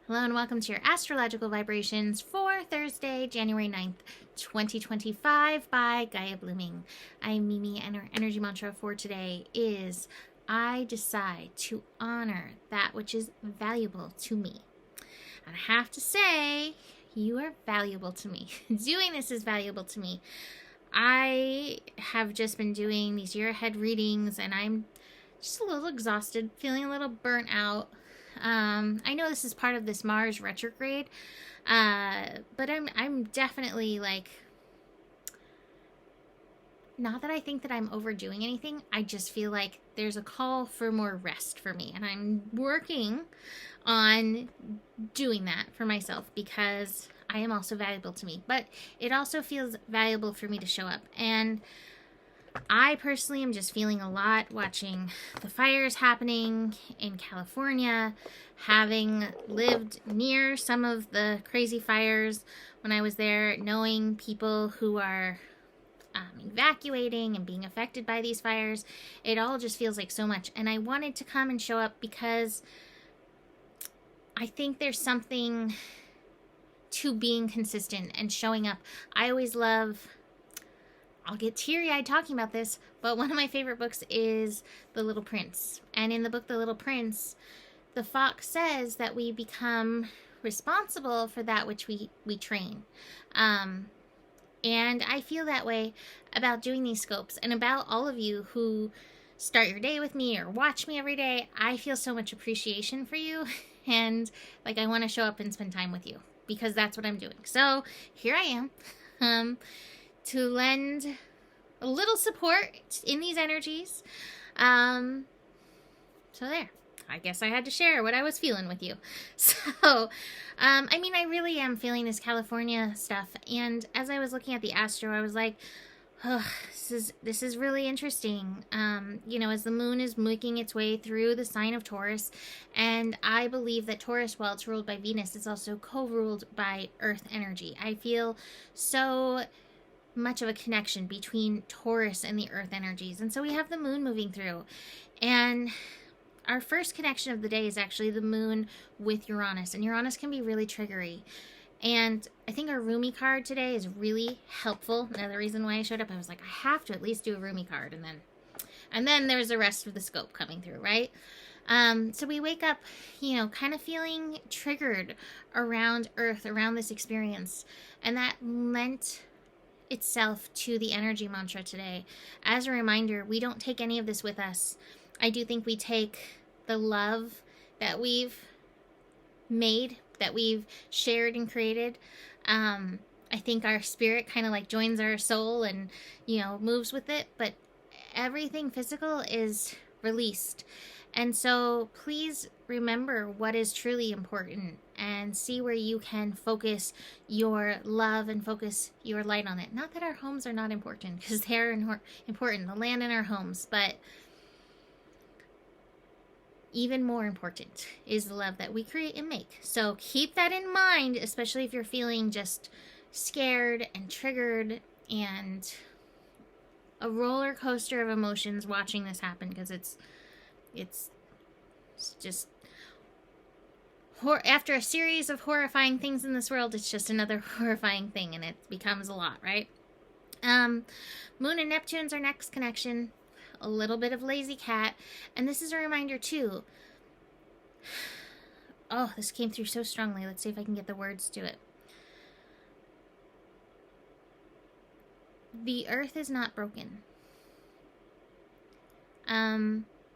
Hello and welcome to your astrological vibrations for Thursday, January 9th, 2025 by Gaia Blooming. I'm Mimi and our energy mantra for today is I decide to honor that which is valuable to me. And I have to say, you are valuable to me. Doing this is valuable to me. I have just been doing these year ahead readings and I'm just a little exhausted, feeling a little burnt out. I know this is part of this Mars retrograde, but I'm definitely like, not that I think that I'm overdoing anything. I just feel like there's a call for more rest for me, and I'm working on doing that for myself because I am also valuable to me, but it also feels valuable for me to show up. And I personally am just feeling a lot watching the fires happening in California, having lived near some of the crazy fires when I was there, knowing people who are evacuating and being affected by these fires. It all just feels like so much. And I wanted to come and show up because I think there's something to being consistent and showing up. I always love... I'll get teary-eyed talking about this, but one of my favorite books is The Little Prince. And in the book The Little Prince, the fox says that we become responsible for that which we train. And I feel that way about doing these scopes and about all of you who start your day with me or watch me every day. I feel so much appreciation for you, and like I want to show up and spend time with you because that's what I'm doing. So here I am. To lend a little support in these energies. So there. I guess I had to share what I was feeling with you. So, I really am feeling this California stuff. And as I was looking at the Astro, I was like, oh, this is really interesting. As the moon is making its way through the sign of Taurus, and I believe that Taurus, while it's ruled by Venus, is also co-ruled by Earth energy. I feel so much of a connection between Taurus and the earth energies. And so we have the moon moving through. And our first connection of the day is actually the moon with Uranus. And Uranus can be really triggery. And I think our Rumi card today is really helpful. Another reason why I showed up, I was like, I have to at least do a Rumi card. And then there's the rest of the scope coming through, right? So we wake up, kind of feeling triggered around Earth, around this experience. And that lent itself to the energy mantra today. As a reminder, we don't take any of this with us. I do think we take the love that we've made, that we've shared and created. I think our spirit kind of like joins our soul and, moves with it, but everything physical is released. And so please remember what is truly important and see where you can focus your love and focus your light on it. Not that our homes are not important, because they're important, the land and our homes, but even more important is the love that we create and make. So keep that in mind, especially if you're feeling just scared and triggered and a roller coaster of emotions watching this happen, because it's just after a series of horrifying things in this world, it's just another horrifying thing, and it becomes a lot, right? Moon and Neptune's our next connection. A little bit of lazy cat, and this is a reminder too. Oh, this came through so strongly. Let's see if I can get the words to it. The earth is not broken.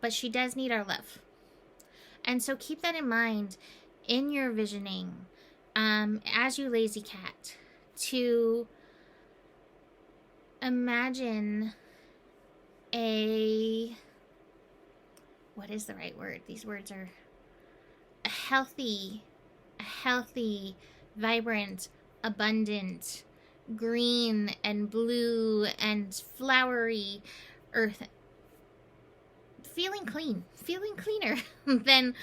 But she does need our love. And so keep that in mind in your visioning, as you lazy cat, to imagine what is the right word? These words are a healthy, vibrant, abundant, green and blue and flowery earth, feeling cleaner than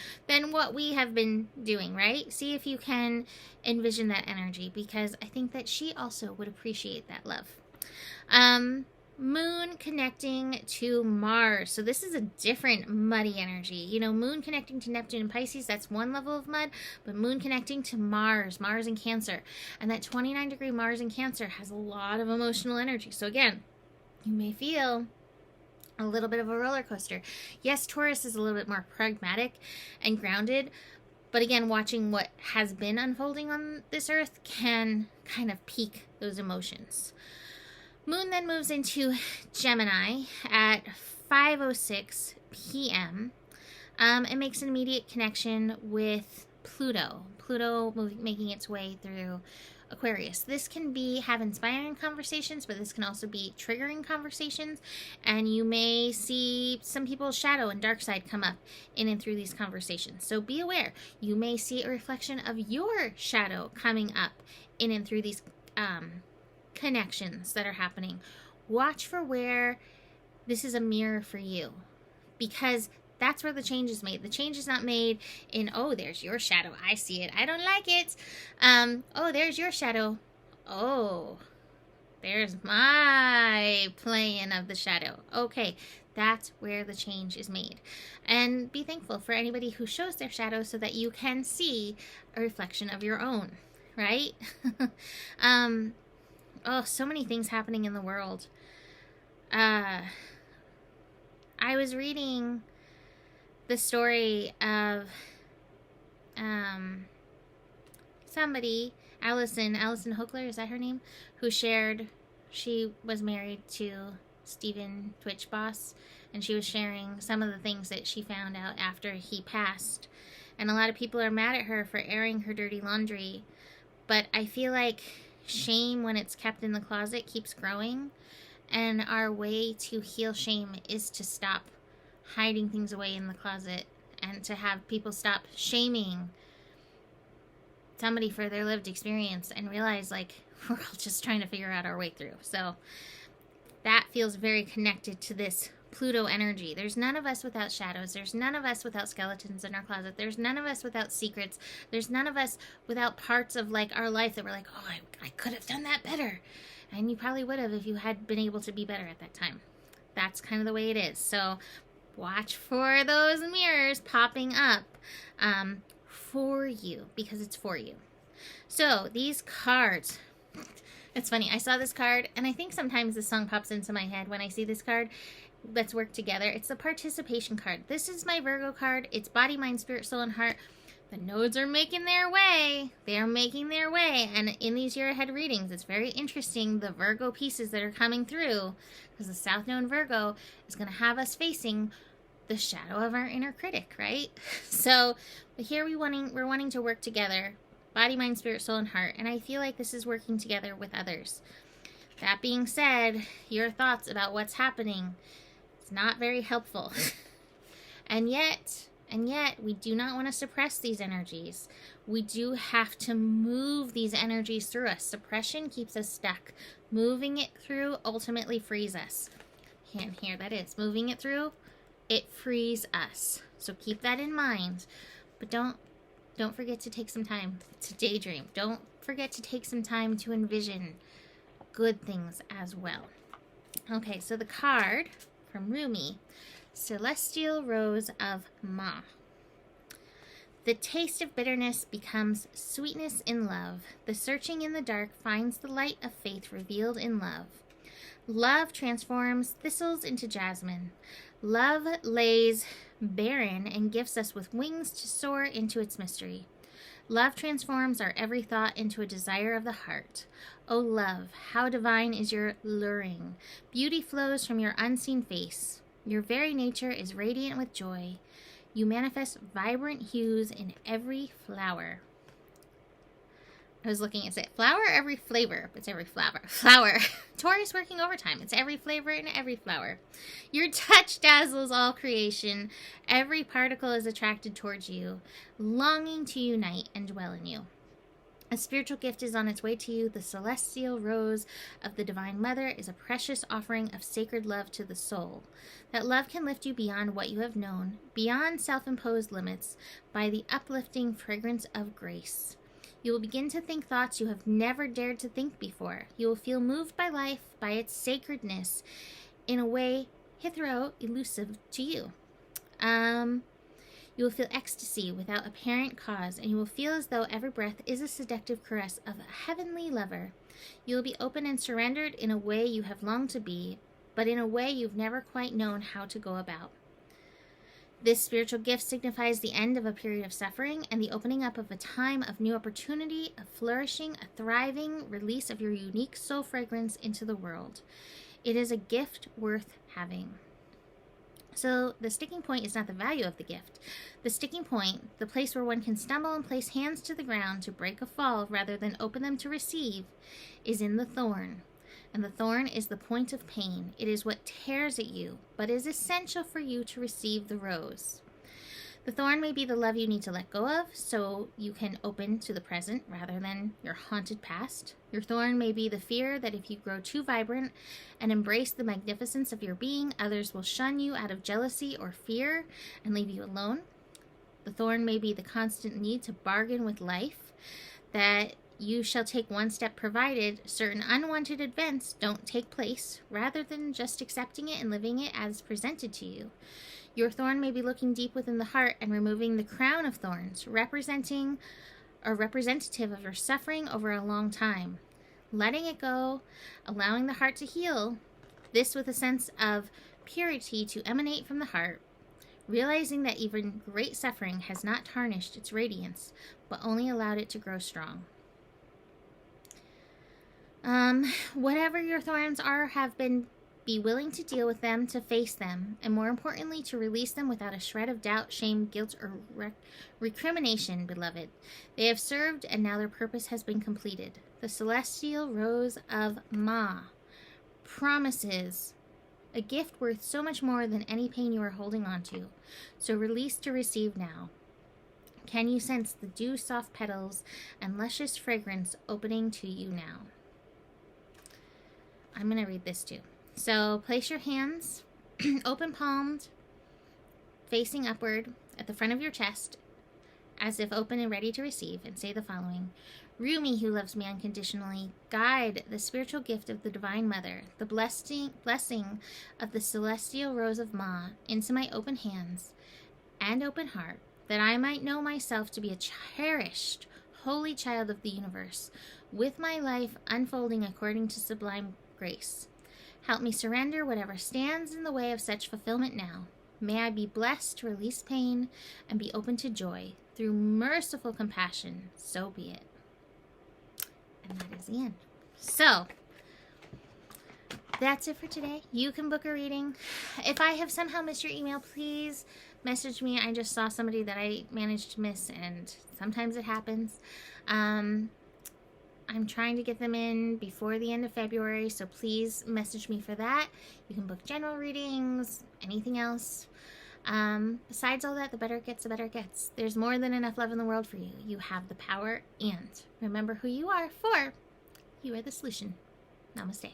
what we have been doing, right? See if you can envision that energy, because I think that she also would appreciate that love. Moon connecting to Mars. So this is a different muddy energy. You know, moon connecting to Neptune and Pisces, that's one level of mud, but moon connecting to Mars, Mars in Cancer. And that 29-degree Mars in Cancer has a lot of emotional energy. So again, you may feel a little bit of a roller coaster. Yes, Taurus is a little bit more pragmatic and grounded, but again, watching what has been unfolding on this earth can kind of pique those emotions. Moon then moves into Gemini at 5:06 p.m. It makes an immediate connection with Pluto. Pluto making its way through Aquarius. This can have inspiring conversations, but this can also be triggering conversations, and you may see some people's shadow and dark side come up in and through these conversations. So be aware. You may see a reflection of your shadow coming up in and through these connections that are happening. Watch for where this is a mirror for you, because that's where the change is made. The change is not made in, oh, there's your shadow, I see it, I don't like it. Oh, there's your shadow, oh, there's my playing of the shadow. Okay, that's where the change is made. And be thankful for anybody who shows their shadow so that you can see a reflection of your own, right? Oh, so many things happening in the world. I was reading the story of somebody, Allison Hochler, is that her name? Who shared, she was married to Stephen Twitch Boss, and she was sharing some of the things that she found out after he passed. And a lot of people are mad at her for airing her dirty laundry, but I feel like shame, when it's kept in the closet, keeps growing, and our way to heal shame is to stop hiding things away in the closet and to have people stop shaming somebody for their lived experience and realize, like, we're all just trying to figure out our way through. So that feels very connected to this Pluto energy. There's none of us without shadows. There's none of us without skeletons in our closet. There's none of us without secrets. There's none of us without parts of, like, our life that we're like, oh, I could have done that better. And you probably would have if you had been able to be better at that time. That's kind of the way it is. So watch for those mirrors popping up for you, because it's for you. So these cards, it's funny, I saw this card, and I think sometimes this song pops into my head when I see this card. Let's work together. It's the participation card. This is my Virgo card. It's body, mind, spirit, soul, and heart. The nodes are making their way. They are making their way. And in these year ahead readings, it's very interesting, the Virgo pieces that are coming through, because the South Node Virgo is going to have us facing the shadow of our inner critic, right? So here we're wanting to work together, body, mind, spirit, soul, and heart. And I feel like this is working together with others. That being said, your thoughts about what's happening, it's not very helpful. And yet, we do not want to suppress these energies. We do have to move these energies through us. Suppression keeps us stuck. Moving it through ultimately frees us. And here that is. Moving it through, it frees us. So keep that in mind. But don't forget to take some time to daydream. Don't forget to take some time to envision good things as well. Okay, so the card from Rumi, Celestial Rose of Ma. The taste of bitterness becomes sweetness in love. The searching in the dark finds the light of faith revealed in love. Love transforms thistles into jasmine. Love lays barren and gifts us with wings to soar into its mystery. Love transforms our every thought into a desire of the heart. O love, how divine is your luring. Beauty flows from your unseen face. Your very nature is radiant with joy. You manifest vibrant hues in every flower. I was looking, is it flower or every flavor? It's every flower. Flower. Taurus working overtime. It's every flavor in every flower. Your touch dazzles all creation. Every particle is attracted towards you, longing to unite and dwell in you. A spiritual gift is on its way to you. The celestial rose of the Divine Mother is a precious offering of sacred love to the soul. That love can lift you beyond what you have known, beyond self-imposed limits, by the uplifting fragrance of grace. You will begin to think thoughts you have never dared to think before. You will feel moved by life, by its sacredness, in a way hitherto elusive to you. You will feel ecstasy without apparent cause, and you will feel as though every breath is a seductive caress of a heavenly lover. You will be open and surrendered in a way you have longed to be, but in a way you've never quite known how to go about. This spiritual gift signifies the end of a period of suffering and the opening up of a time of new opportunity, a flourishing, a thriving release of your unique soul fragrance into the world. It is a gift worth having. So the sticking point is not the value of the gift. The sticking point, the place where one can stumble and place hands to the ground to break a fall rather than open them to receive, is in the thorn. And the thorn is the point of pain. It is what tears at you, but is essential for you to receive the rose. The thorn may be the love you need to let go of, so you can open to the present rather than your haunted past. Your thorn may be the fear that if you grow too vibrant and embrace the magnificence of your being, others will shun you out of jealousy or fear and leave you alone. The thorn may be the constant need to bargain with life, that you shall take one step provided certain unwanted events don't take place, rather than just accepting it and living it as presented to you. Your thorn may be looking deep within the heart and removing the crown of thorns, representing or representative of your suffering over a long time. Letting it go, allowing the heart to heal, this with a sense of purity to emanate from the heart, realizing that even great suffering has not tarnished its radiance, but only allowed it to grow strong. Whatever your thorns are, be willing to deal with them, to face them, and more importantly, to release them without a shred of doubt, shame, guilt, or recrimination, beloved. They have served, and now their purpose has been completed. The celestial rose of Ma promises a gift worth so much more than any pain you are holding on to. So release to receive now. Can you sense the dew-soft petals and luscious fragrance opening to you now? I'm going to read this too. So place your hands open palmed, facing upward at the front of your chest, as if open and ready to receive, and say the following. Rumi, who loves me unconditionally, guide the spiritual gift of the Divine Mother, the blessing of the celestial rose of Ma, into my open hands and open heart, that I might know myself to be a cherished, holy child of the universe, with my life unfolding according to sublime grace. Help me surrender whatever stands in the way of such fulfillment now. May I be blessed to release pain and be open to joy. Through merciful compassion, so be it. And that is the end. So, that's it for today. You can book a reading. If I have somehow missed your email, please message me. I just saw somebody that I managed to miss, and sometimes it happens. I'm trying to get them in before the end of February, so please message me for that. You can book general readings, anything else. Besides all that, the better it gets, the better it gets. There's more than enough love in the world for you. You have the power, and remember who you are, for you are the solution. Namaste.